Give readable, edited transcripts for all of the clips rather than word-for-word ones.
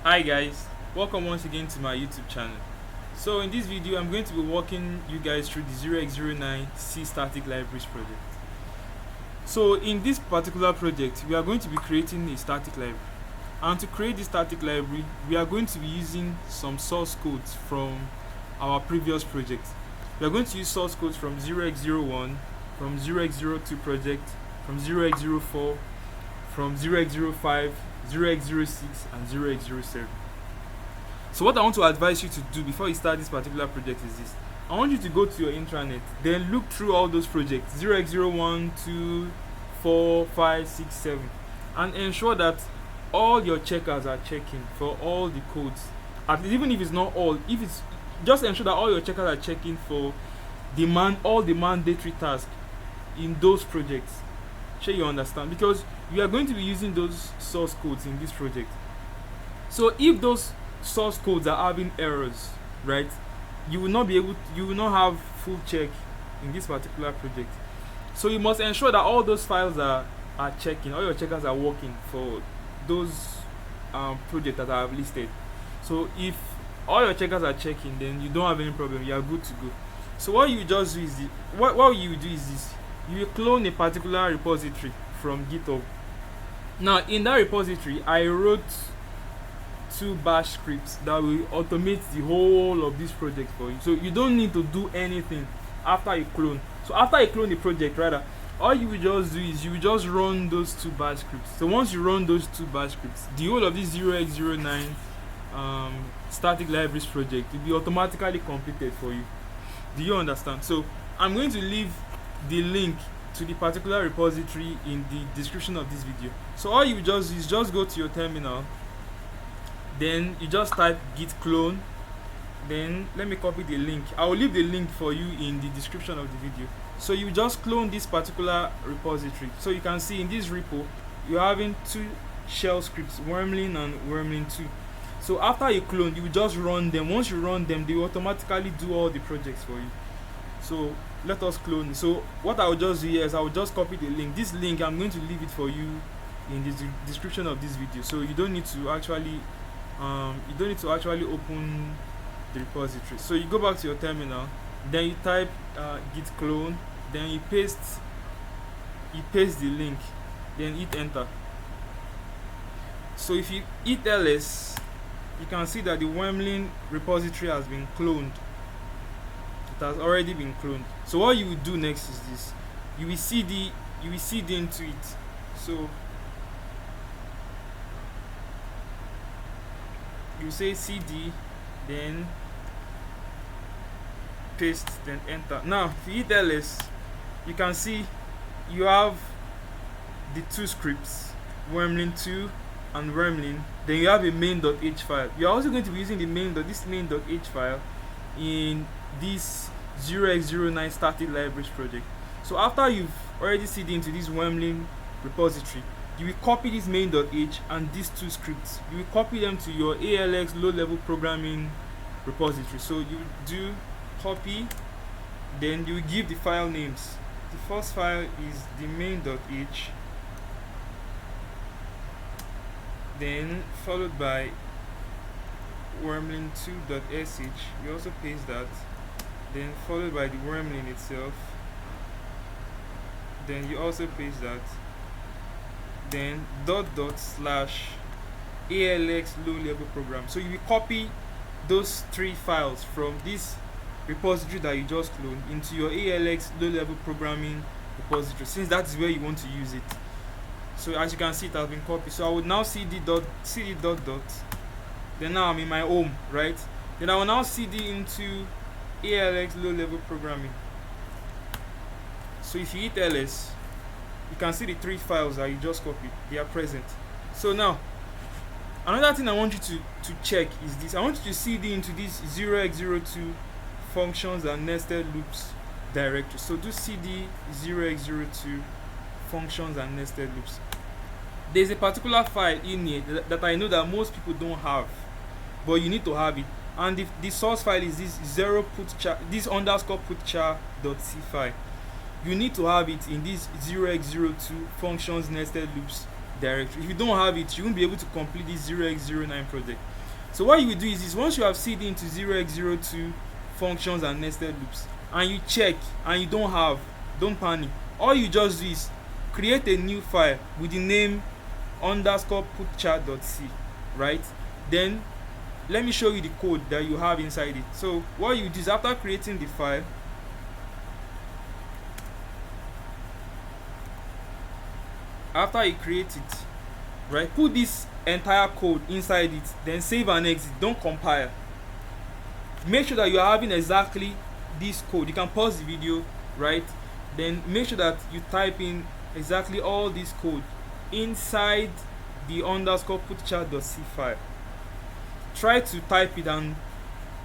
Hi guys, welcome once again to my YouTube channel. So in this video I'm going to be walking you guys through the 0x09 C static libraries project. So in this particular project we are going to be creating a static library, and to create this static library we are going to be using some source codes from our previous project. We are going to use source codes from 0x01, from 0x02 project, from 0x04, from 0x05, 0x06 and 0x07. So what I want to advise you to do before you start this particular project is this. I want you to go to your intranet, then look through all those projects 0x01, 2, 4, 5, 6, 7, and ensure that all your checkers are checking for all the codes. At least, even if it's not all, if it's just ensure that all your checkers are checking for all the mandatory tasks in those projects. Sure you understand, because we are going to be using those source codes in this project. So if those source codes are having errors, right, you will not have full check in this particular project. So you must ensure that all those files are checking, all your checkers are working for those projects that I have listed. So if all your checkers are checking, then you don't have any problem, you are good to go. So what you just do is what you do is this. You will clone a particular repository from GitHub. Now in that repository I wrote 2 bash scripts that will automate the whole of this project for you, so you don't need to do anything after you clone. So after you clone the project, rather, all you will just do is you will just run those 2 bash scripts. So once you run those 2 bash scripts, the whole of this 0x09 static libraries project will be automatically completed for you. Do you understand? So I'm going to leave the link to the particular repository in the description of this video. So all you just do is just go to your terminal, then you just type git clone, then let me copy the link. I will leave the link for you in the description of the video. So you just clone this particular repository. So you can see in this repo you're having 2 shell scripts, wymrlin and wymrlin2. So after you clone, you just run them. Once you run them, they will automatically do all the projects for you. So let us clone. So what I will just do here is I will just copy the link. This link I'm going to leave it for you in the description of this video. So you don't need to actually open the repository. So you go back to your terminal, then you type git clone, then you paste the link, then hit enter. So if you hit ls, you can see that the wymrlin repository has been cloned. It has already been cloned. So what you will do next is this. You will cd into it. So you say cd, then paste, then enter. Now if you hit ls, you can see you have the 2 scripts, wymrlin2 and wymrlin. Then you have a main.h file. You are also going to be using this main.h file in this 0x09 static libraries project. So after you've already cd into this wymrlin repository, you will copy this main.h and these 2 scripts. You will copy them to your ALX low-level programming repository. So you do copy, then you will give the file names. The first file is the main.h, then followed by wymrlin2.sh. You also paste that, then followed by the wymrlin itself, then you also paste that, then /alx low level program. So you will copy those 3 files from this repository that you just cloned into your ALX low level programming repository, since that is where you want to use it. So as you can see, it has been copied. So I would now cd dot, then now I'm in my home, right? Then I will now cd into ALX low level programming. So if you hit ls, you can see the 3 files that you just copied, they are present. So now another thing I want you to check is this. I want you to cd into this 0x02 functions and nested loops directory. So do cd 0x02 functions and nested loops. There's a particular file in here that I know that most people don't have, but you need to have it. And the source file is this _putchar.c file. You need to have it in this 0x02 functions nested loops directory. If you don't have it, you won't be able to complete this 0x09 project. So what you will do is this: once you have seed into 0x02 functions and nested loops, and you check and you don't panic. All you just do is create a new file with the name _putchart.c, right? Then let me show you the code that you have inside it. So what you do is, after creating the file, after you create it, right, put this entire code inside it, then save and exit. Don't compile. Make sure that you are having exactly this code. You can pause the video, right? Then make sure that you type in exactly all this code inside the _putchart.c file. Try to type it and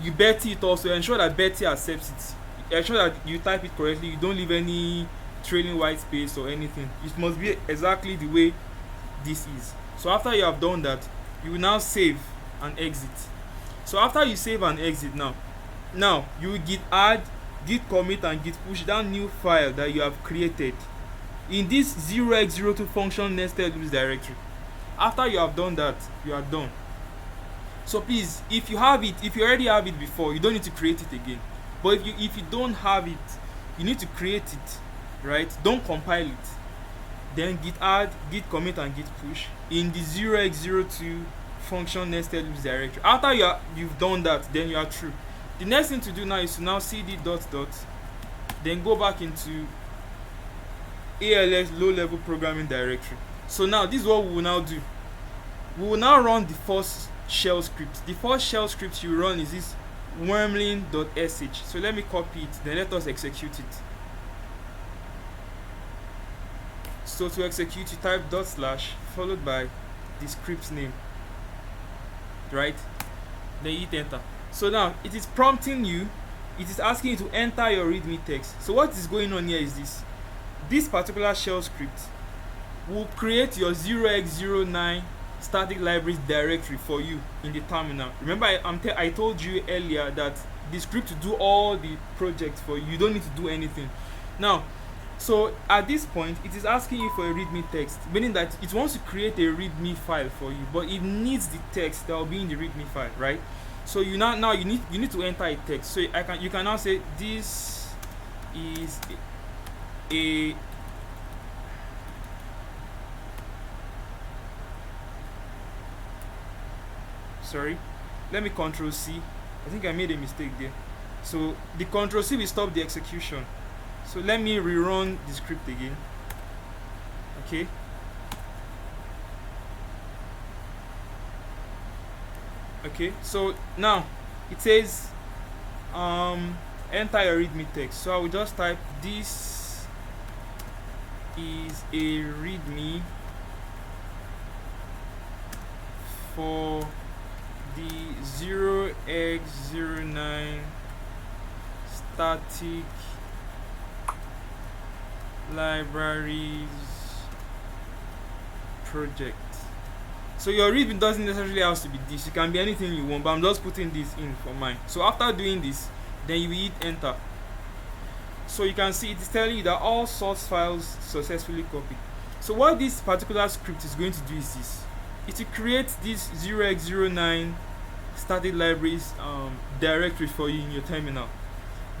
you Betty it also. Ensure that Betty accepts it. Ensure that you type it correctly. You don't leave any trailing white space or anything. It must be exactly the way this is. So after you have done that, you will now save and exit. So after you save and exit, now you will git add, git commit and git push that new file that you have created in this 0x02 function nested loops directory. After you have done that, you are done. So please, if you already have it before, you don't need to create it again. But if you don't have it, you need to create it, right? Don't compile it. Then git add, git commit and git push in the 0x02 function nested loops directory. After you've done that, then you are through. The next thing to do now is to now cd dot dot, then go back into ALS low level programming directory. So now this is what we will now do. We will now run the first shell script. The first shell script you run is this wymrlin.sh. So let me copy it, then let us execute it. So to execute, you type / followed by the script's name, right? Then hit enter. So now it is prompting you, it is asking you to enter your readme text. So what is going on here is this particular shell script will create your 0x09 static libraries directory for you in the terminal. Remember, I told you earlier that the script to do all the projects for you. You don't need to do anything. Now, so at this point, it is asking you for a readme text, meaning that it wants to create a readme file for you, but it needs the text that will be in the readme file, right? So you need to enter a text. So you can now say this is a sorry, let me Control C. I think I made a mistake there. So the Control C will stop the execution. So let me rerun the script again. Okay. Okay, so now it says enter your readme text. So I will just type this is a readme for the 0x09 static libraries project. So your readme doesn't necessarily have to be this. It can be anything you want, but I'm just putting this in for mine. So after doing this, then you will hit enter. So you can see it is telling you that all source files successfully copied. So what this particular script is going to do is this: it will create this 0x09 static libraries directory for you in your terminal.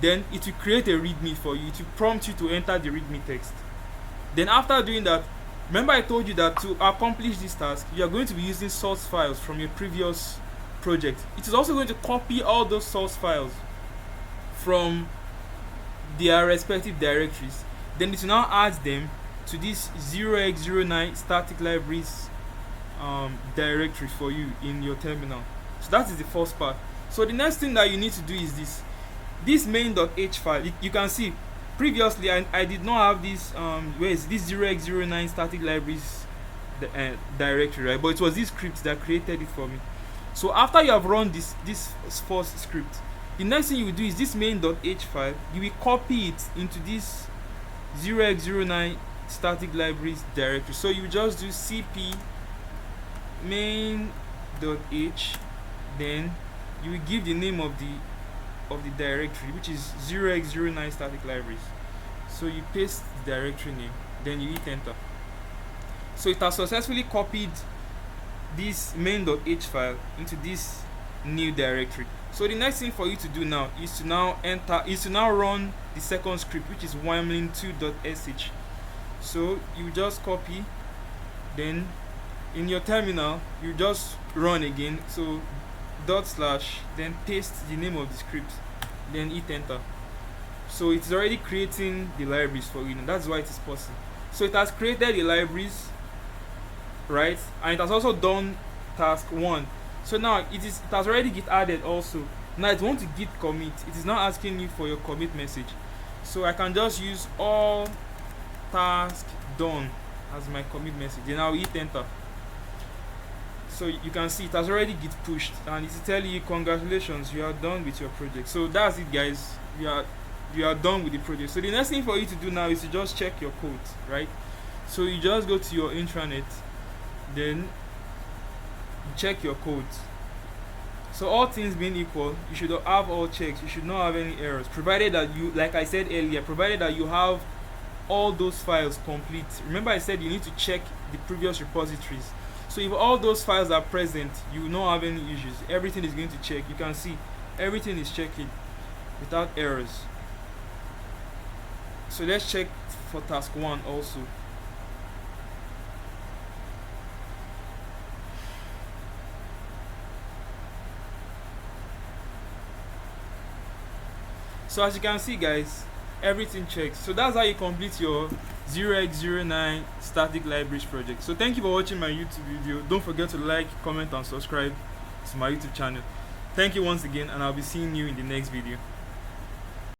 Then it will create a readme for you. It will prompt you to enter the readme text. Then after doing that, remember I told you that to accomplish this task, you are going to be using source files from your previous project. It is also going to copy all those source files from their respective directories. Then it will now add them to this 0x09 static libraries directory for you in your terminal. So that is the first part. So the next thing that you need to do is this main.h file. You can see previously I did not have this where is this 0x09 static libraries directory, right? But it was this script that created it for me. So after you have run this first script, the next thing you will do is this main.h file, you will copy it into this 0x09 static libraries directory. So you just do cp main.h, then you will give the name of the directory, which is 0x09 static libraries. So you paste the directory name, then you hit enter. So it has successfully copied this main.h file into this new directory. So the next thing for you to do now is to now run the second script, which is wymrlin2.sh. So you just copy, then in your terminal you just run again. So / then paste the name of the script, then hit enter. So it's already creating the libraries for you, and that's why it is possible. So it has created the libraries, right? And it has also done task 1. So now it has already git added also. Now it wants to git commit. It is now asking you for your commit message. So I can just use all task done as my commit message. Then I'll hit enter. So you can see it has already git pushed, and it's telling you congratulations, you are done with your project. So that's it, guys. You are done with the project. So the next thing for you to do now is to just check your code, right? So you just go to your intranet, then you check your code. So all things being equal, you should have all checks. You should not have any errors, provided that you, like I said earlier, provided that you have all those files complete. Remember I said you need to check the previous repositories. So if all those files are present, you will not have any issues. Everything is going to check. You can see everything is checking without errors. So let's check for task 1 also. So as you can see, guys, everything checks. So that's how you complete your 0x09 static libraries project. So thank you for watching my YouTube video. Don't forget to like, comment and subscribe to my YouTube channel. Thank you once again, and I'll be seeing you in the next video.